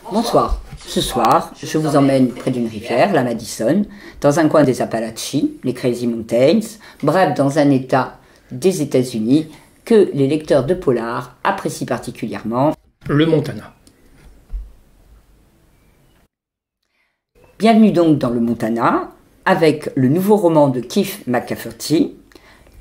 Bonsoir. Ce soir, je vous emmène près d'une rivière, la Madison, dans un coin des Appalachies, les Crazy Mountains, bref, dans un état des États-Unis que les lecteurs de polar apprécient particulièrement, le Montana. Bienvenue donc dans le Montana, avec le nouveau roman de Keith McCafferty,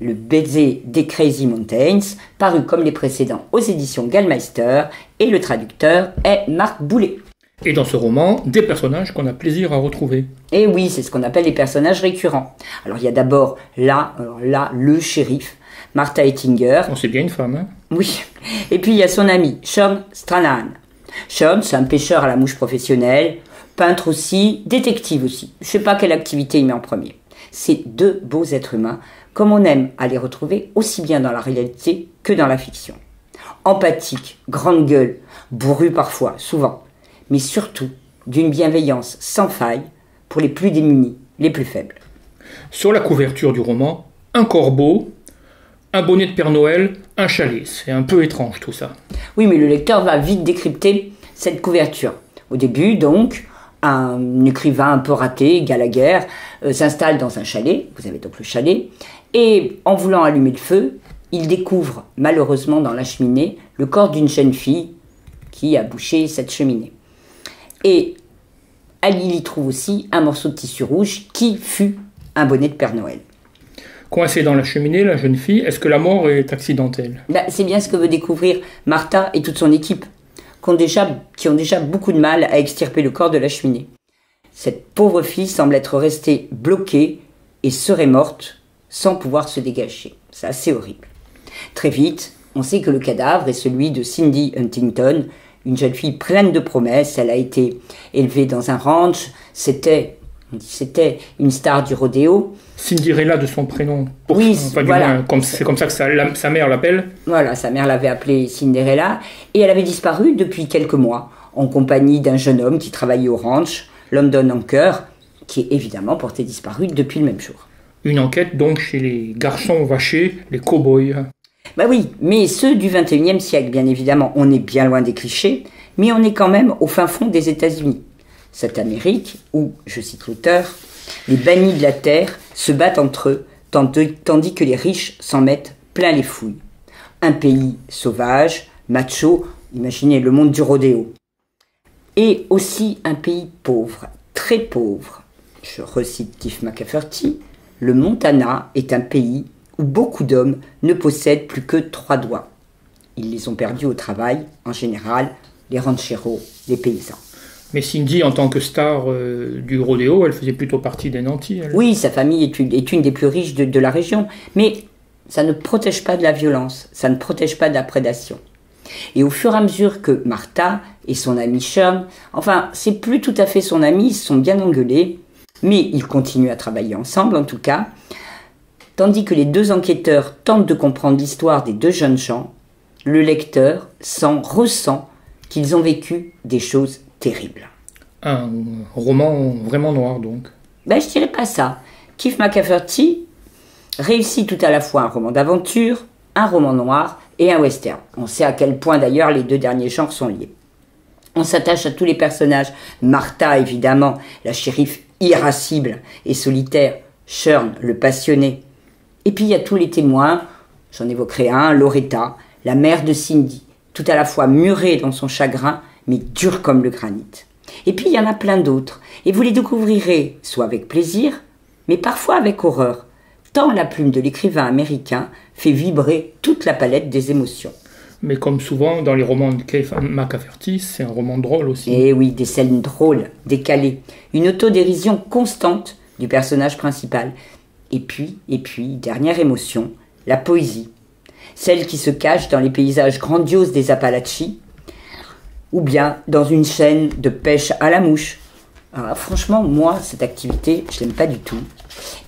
Le baiser des Crazy Mountains, paru comme les précédents aux éditions Gallmeister, et le traducteur est Marc Boulet. Et dans ce roman, des personnages qu'on a plaisir à retrouver. Et oui, c'est ce qu'on appelle les personnages récurrents. Alors il y a d'abord là, le shérif, Martha Ettinger. Oh, c'est bien une femme, hein? Oui. Et puis il y a son ami, Sean Stranahan. Sean, c'est un pêcheur à la mouche professionnel, peintre aussi, détective aussi. Je ne sais pas quelle activité il met en premier. C'est deux beaux êtres humains, comme on aime à les retrouver aussi bien dans la réalité que dans la fiction. Empathique, grande gueule, bourru parfois, souvent, mais surtout d'une bienveillance sans faille pour les plus démunis, les plus faibles. Sur la couverture du roman, un corbeau, un bonnet de Père Noël, un chalet. C'est un peu étrange tout ça. Oui, mais le lecteur va vite décrypter cette couverture. Au début, donc, un écrivain un peu raté, Gallagher, s'installe dans un chalet, vous avez donc le chalet, et en voulant allumer le feu, il découvre malheureusement dans la cheminée le corps d'une jeune fille qui a bouché cette cheminée. Et il y trouve aussi un morceau de tissu rouge qui fut un bonnet de Père Noël. Coincée dans la cheminée, la jeune fille, est-ce que la mort est accidentelle? C'est bien ce que veut découvrir Martha et toute son équipe, qui ont déjà beaucoup de mal à extirper le corps de la cheminée. Cette pauvre fille semble être restée bloquée et serait morte sans pouvoir se dégager. C'est assez horrible. Très vite, on sait que le cadavre est celui de Cindy Huntington, une jeune fille pleine de promesses. Elle a été élevée dans un ranch. C'était une star du rodéo. Cinderella de son prénom. Oui, voilà. C'est comme ça que sa mère l'appelle. Voilà, sa mère l'avait appelée Cinderella. Et elle avait disparu depuis quelques mois, en compagnie d'un jeune homme qui travaillait au ranch, London Anchor, qui est évidemment porté disparu depuis le même jour. Une enquête donc chez les garçons vachés, les cow-boys. Bah oui, mais ceux du XXIe siècle, bien évidemment. On est bien loin des clichés, mais on est quand même au fin fond des États-Unis. Cette Amérique où, je cite l'auteur, les bannis de la terre se battent entre eux, tandis que les riches s'en mettent plein les fouilles. Un pays sauvage, macho, imaginez le monde du rodéo. Et aussi un pays pauvre, très pauvre. Je recite Keith McCafferty, le Montana est un pays où beaucoup d'hommes ne possèdent plus que 3 doigts. Ils les ont perdus au travail, en général, les rancheros, les paysans. Mais Cindy, en tant que star du rodéo, elle faisait plutôt partie des nantis. Elle. Oui, sa famille est une des plus riches de la région, mais ça ne protège pas de la violence, ça ne protège pas de la prédation. Et au fur et à mesure que Martha et son ami Sean, enfin, c'est plus tout à fait son ami, ils se sont bien engueulés, mais ils continuent à travailler ensemble en tout cas, tandis que les deux enquêteurs tentent de comprendre l'histoire des deux jeunes gens, le lecteur ressent qu'ils ont vécu des choses terribles. Un roman vraiment noir donc. Je dirais pas ça. Keith McCafferty réussit tout à la fois un roman d'aventure, un roman noir et un western. On sait à quel point d'ailleurs les deux derniers genres sont liés. On s'attache à tous les personnages. Martha évidemment, la shérif irascible et solitaire, Sean, le passionné. Et puis il y a tous les témoins, j'en évoquerai un, Loretta, la mère de Cindy, tout à la fois murée dans son chagrin, mais dure comme le granit. Et puis il y en a plein d'autres, et vous les découvrirez soit avec plaisir, mais parfois avec horreur, tant la plume de l'écrivain américain fait vibrer toute la palette des émotions. Mais comme souvent dans les romans de Keith McCafferty, c'est un roman drôle aussi. Et oui, des scènes drôles, décalées, une autodérision constante du personnage principal. Et puis, dernière émotion, la poésie. Celle qui se cache dans les paysages grandioses des Appalachies, ou bien dans une chaîne de pêche à la mouche. Alors, franchement, moi, cette activité, je l'aime pas du tout.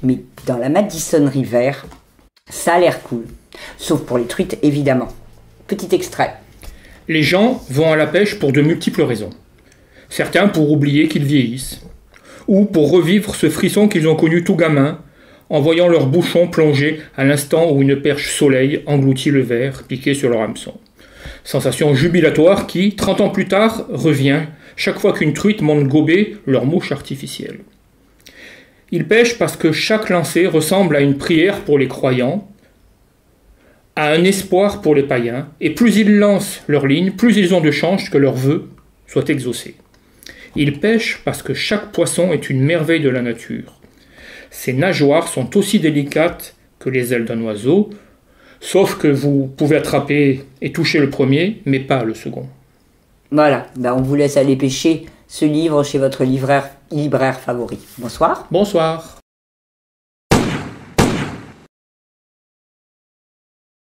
Mais dans la Madison River, ça a l'air cool. Sauf pour les truites, évidemment. Petit extrait. Les gens vont à la pêche pour de multiples raisons. Certains pour oublier qu'ils vieillissent, ou pour revivre ce frisson qu'ils ont connu tout gamin, en voyant leur bouchon plonger à l'instant où une perche soleil engloutit le verre piqué sur leur hameçon. Sensation jubilatoire qui, 30 ans plus tard, revient chaque fois qu'une truite monte gober leur mouche artificielle. Ils pêchent parce que chaque lancer ressemble à une prière pour les croyants, à un espoir pour les païens, et plus ils lancent leur ligne, plus ils ont de chances que leurs vœux soient exaucés. Ils pêchent parce que chaque poisson est une merveille de la nature. Ses nageoires sont aussi délicates que les ailes d'un oiseau, sauf que vous pouvez attraper et toucher le premier, mais pas le second. Voilà, on vous laisse aller pêcher ce livre chez votre libraire favori. Bonsoir. Bonsoir.